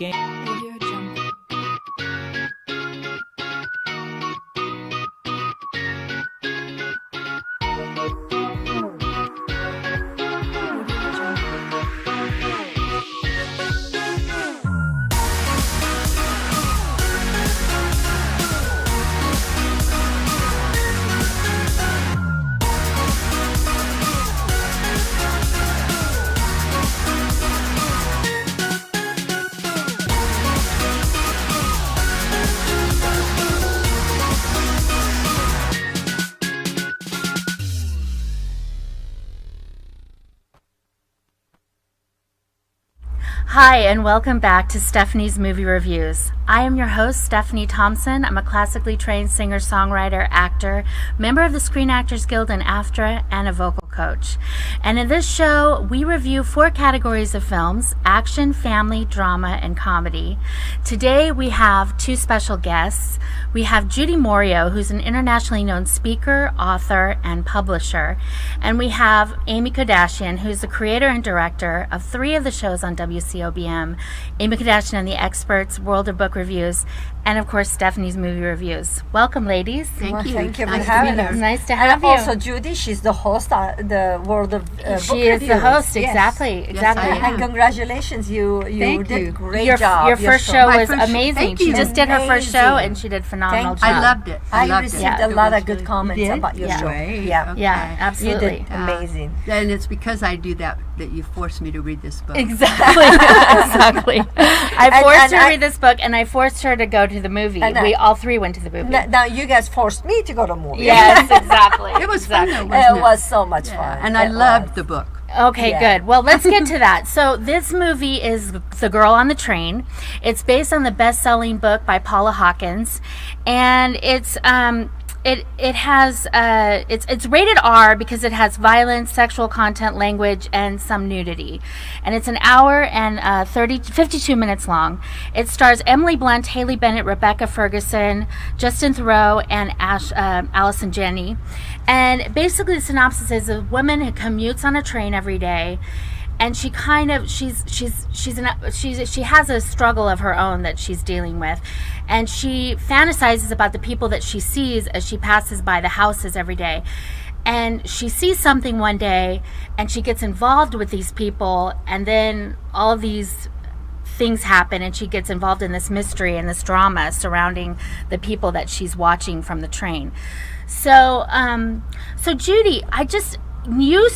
Game. Audio Jungle. Audio Jungle. Hi, and welcome back to Stephanie's Movie Reviews. I am your host, Stephanie Thompson. I'm a classically trained singer, songwriter, actor, member of the Screen Actors Guild and AFTRA, and a vocal coach. And in this show, we review 4 categories of films: action, family, drama, and comedy. Today, we have 2 special guests. We have Judy Morio, who's an internationally known speaker, author, and publisher. And we have Amy Kardashian, who's the creator and director of 3 of the shows on WCOBM, Amy Kardashian and the Experts, World of Book Reviews, and of course, Stephanie's Movie Reviews. Welcome, ladies. Thank you. Thank you for Nice to having meet us. you. Nice to have And you. also, Judy, she's the host of the World of Book She is the Reviews. host, Yes. exactly, exactly. I am. And congratulations, you Thank did you. great Your job. your first show My was first- amazing. thank She you. just did her first show, Amazing. and she did a phenomenal Thank you. job. I loved it. I loved received it. a It lot was of good really- comments You did? about your Yeah. show. Great. Yeah. Okay. Yeah, You absolutely. did amazing. And it's because I do that you forced me to read this book. Exactly. Exactly. I forced and her to I- read this book, and I forced her to go to the movie. And We all 3 went to the movie. Now you guys forced me to go to movie. Yes, exactly. It was fun exactly. though, wasn't it? It was so much Yeah. fun. And I It loved was. the book. Okay, Yeah. good. Well, let's get to that. So this movie is The Girl on the Train. It's based on the best-selling book by Paula Hawkins, and it's it's rated R because it has violence, sexual content, language, and some nudity. And it's an hour and 52 minutes long. It stars Emily Blunt, Haley Bennett, Rebecca Ferguson, Justin Theroux, and Allison Janney. And basically, the synopsis is a woman who commutes on a train every day, and she kind of she has a struggle of her own that she's dealing with, and she fantasizes about the people that she sees as she passes by the houses every day. And she sees something one day, and she gets involved with these people, and then all of these things happen, and she gets involved in this mystery and this drama surrounding the people that she's watching from the train. So Judy, you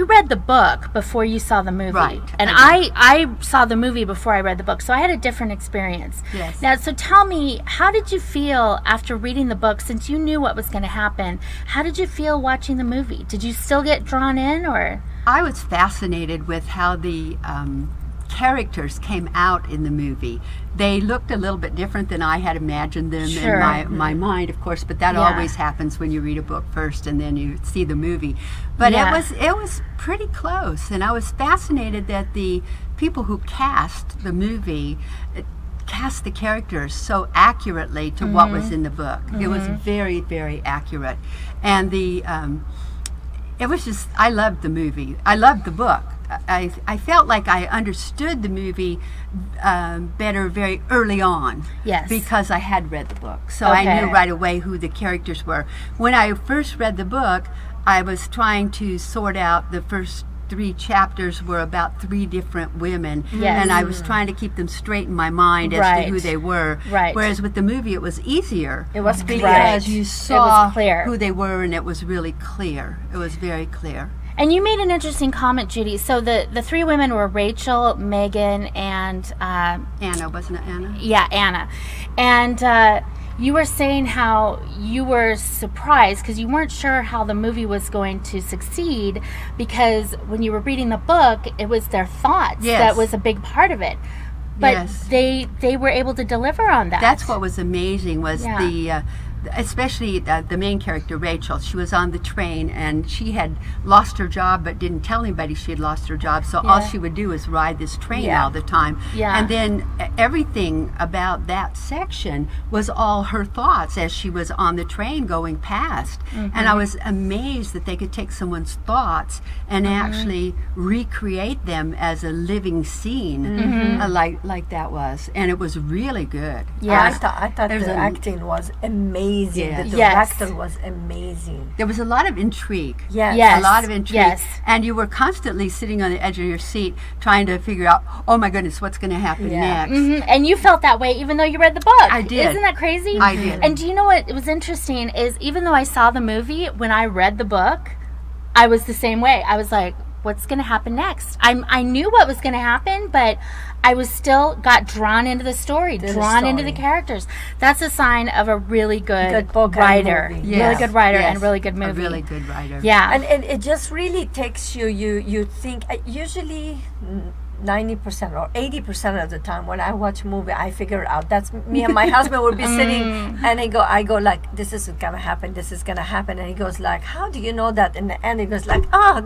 read the book before you saw the movie, Right, and I I saw the movie before I read the book, so I had a different experience. Yes. Now, so tell me, how did you feel after reading the book? Since you knew what was going to happen, how did you feel watching the movie? Did you still get drawn in, or? I was fascinated with how the characters came out in the movie. They looked a little bit different than I had imagined them Sure. in my mind, of course, but that Yeah. always happens when you read a book first and then you see the movie. But Yeah. it was pretty close, and I was fascinated that the people who cast the movie cast the characters so accurately to what was in the book. It was very, very accurate. And it was just, I loved the movie. I loved the book. I felt like I understood the movie better very early on. Yes. Because I had read the book. So Okay. I knew right away who the characters were. When I first read the book, I was trying to sort out the first 3 chapters were about 3 different women. Yes. And I was trying to keep them straight in my mind as Right. to who they were. Right. Whereas with the movie, it was easier. It was because right. you It was saw clear. who they were, and it was really clear. It was very clear. And you made an interesting comment, Judy. So the 3 women were Rachel, Megan, and Anna, wasn't it Anna? yeah, Anna. And you were saying how you were surprised because you weren't sure how the movie was going to succeed, because when you were reading the book, it was their thoughts Yes. that was a big part of it. But Yes. they were able to deliver on that. That's what was amazing was Yeah. the especially the main character, Rachel. She was on the train, and she had lost her job but didn't tell anybody she had lost her job, so all she would do is ride this train Yeah. all the time. Yeah. And then everything about that section was all her thoughts as she was on the train going past. And I was amazed that they could take someone's thoughts and actually recreate them as a living scene, like that was. And it was really good. Yeah. I thought There's the a- acting was amazing. Yes. The Yes. director was amazing. There was a lot of intrigue. Yes. Yes. A lot of intrigue. Yes. And you were constantly sitting on the edge of your seat trying to figure out, oh my goodness, what's going to happen Yeah. next? Mhm. And you felt that way even though you read the book. I did. Isn't that crazy? I did. And do you know what was interesting is even though I saw the movie, when I read the book, I was the same way. I was like, what's going to happen next? I knew what was going to happen, but I was still got drawn into the story, drawn into the story. characters. That's a sign of a really good, Good book and writer. movie. Really Yes. good writer Yes. and really good movie. A really good writer. Yeah. And it just really takes you think usually 90% or 80% of the time when I watch a movie, I figure it out. That's me and my husband will be sitting and I go like, this is gonna happen, this is gonna happen, and he goes like, how do you know that? In the end he goes like, how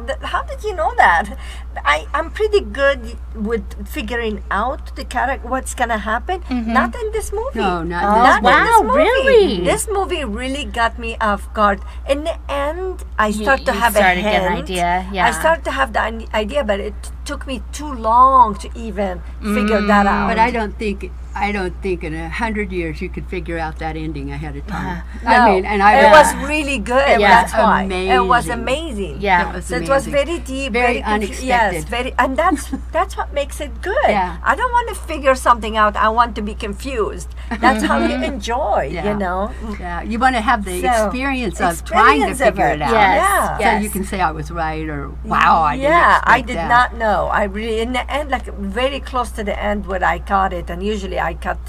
did you know that? I'm pretty good with figuring out the character, what's gonna happen. Not in this movie. No, not in Not this in this wow, movie. really? This movie really got me off guard. In the end, I start to you have a started to get an hint. idea, yeah. I started to have the idea, but it took me too long to even figure that out. But I don't think in 100 years you could figure out that ending ahead of time. No, I mean, and I it was really good. Yeah. That's why it was Amazing. amazing. Yeah. It was So it was amazing. very deep, Very yes, unexpected. very, and that's what makes it good. Yeah. I don't want to figure something out. I want to be confused. That's how you enjoy. Yeah. You know. Yeah, you want to have the So, experience of trying to experience of figure it. it out. Yes. Yeah. Yes. So you can say I was right or wow, I didn't Yeah, I expect did that. not know. I really, in the end, like very close to the end where I caught it, and usually I cut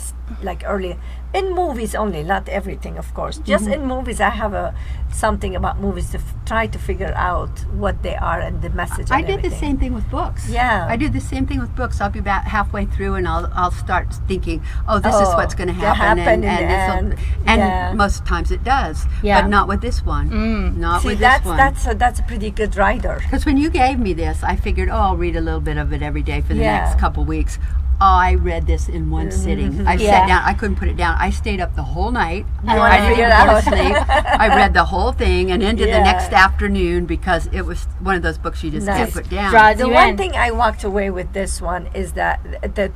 like early in movies only, not everything, of course. Just in movies, I have something about movies to try to figure out what they are and the message. I and did the everything. same thing with books. Yeah. I do the same thing with books. I'll be about halfway through and I'll start thinking, oh, this is what's going to happen. happen in the this'll- end. and Yeah. most times it does. Yeah. But not with this one. Not See, with this one. that's a pretty good writer. Because when you gave me this, I figured, oh, I'll read a little bit of it every day for the Yeah. next couple weeks. I read this in one sitting. I Yeah. sat down. I couldn't put it down. I stayed up the whole night. wanna I didn't figure even it go to out. sleep. I read the whole thing and into the Yeah. next afternoon because it was one of those books you just can't Nice. put down. Draws The you one in. thing I walked away with this one is that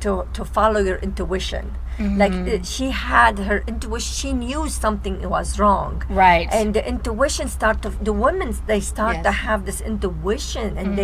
to follow your intuition. Like she had her intuition. She knew something was wrong. Right. And the intuition the women, they start to Yes. have this intuition, and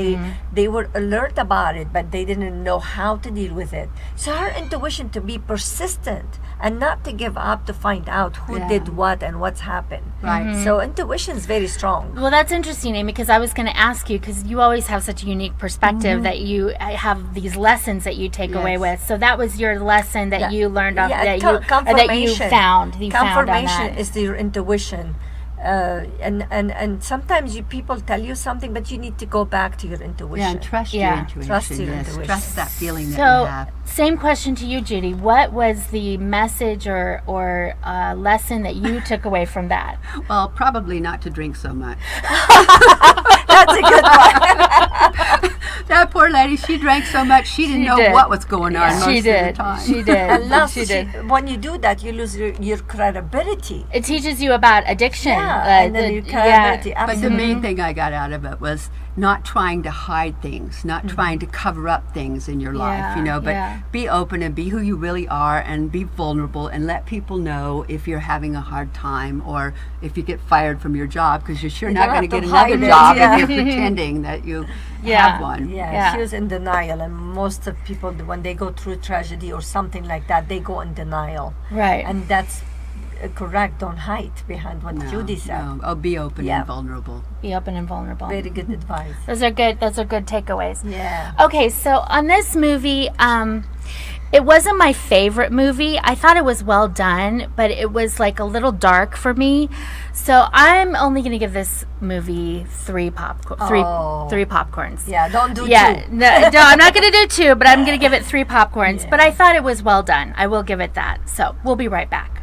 they were alert about it, but they didn't know how to deal with it. So her intuition to be persistent and not to give up to find out who Yeah. did what and what's happened. Right. So intuition is very strong. Well, that's interesting, Amy, because I was going to ask you, because you always have such a unique perspective that you have these lessons that you take away Yes. with. So that was your lesson that Yeah. you learned off, Yeah, that you confirmation. found. You found on Confirmation that. is your intuition. And sometimes people tell you something, but you need to go back to your intuition. Yeah, and trust Yeah. your intuition. Trust your yes. intuition. Trust that feeling that you So, have. same question to you, Judy. What was the message or lesson that you took away from that? Well, probably not to drink so much. That's a good one. That poor lady, she drank so much, she didn't She know did. what was going on most She of did. the time. She did. Unless She did. when you do that, you lose your credibility. It teaches you about addiction. Yeah, and then your credibility. But the Absolutely. main thing I got out of it was not trying to hide things, not trying to cover up things in your life, you know, but yeah. be open and be who you really are and be vulnerable and let people know if you're having a hard time or if you get fired from your job, because you're sure You not don't going to have get to hide another it, job yeah. if you're pretending that you Yeah. have one. Yeah, Yeah. she was in denial, and most of people, when they go through tragedy or something like that, they go in denial. Right. And that's correct. Don't hide behind what No, Judy said. no. Oh, be open Yeah. and vulnerable. Be open and vulnerable. Very good advice. Those are good. Those are good takeaways. Yeah. Okay, so on this movie, it wasn't my favorite movie. I thought it was well done, but it was like a little dark for me. So I'm only going to give this movie three Oh. popcorns. Yeah, don't do Yeah, two. no, I'm not going to do two, but I'm going to give it 3 popcorns. But I thought it was well done. I will give it that. So we'll be right back.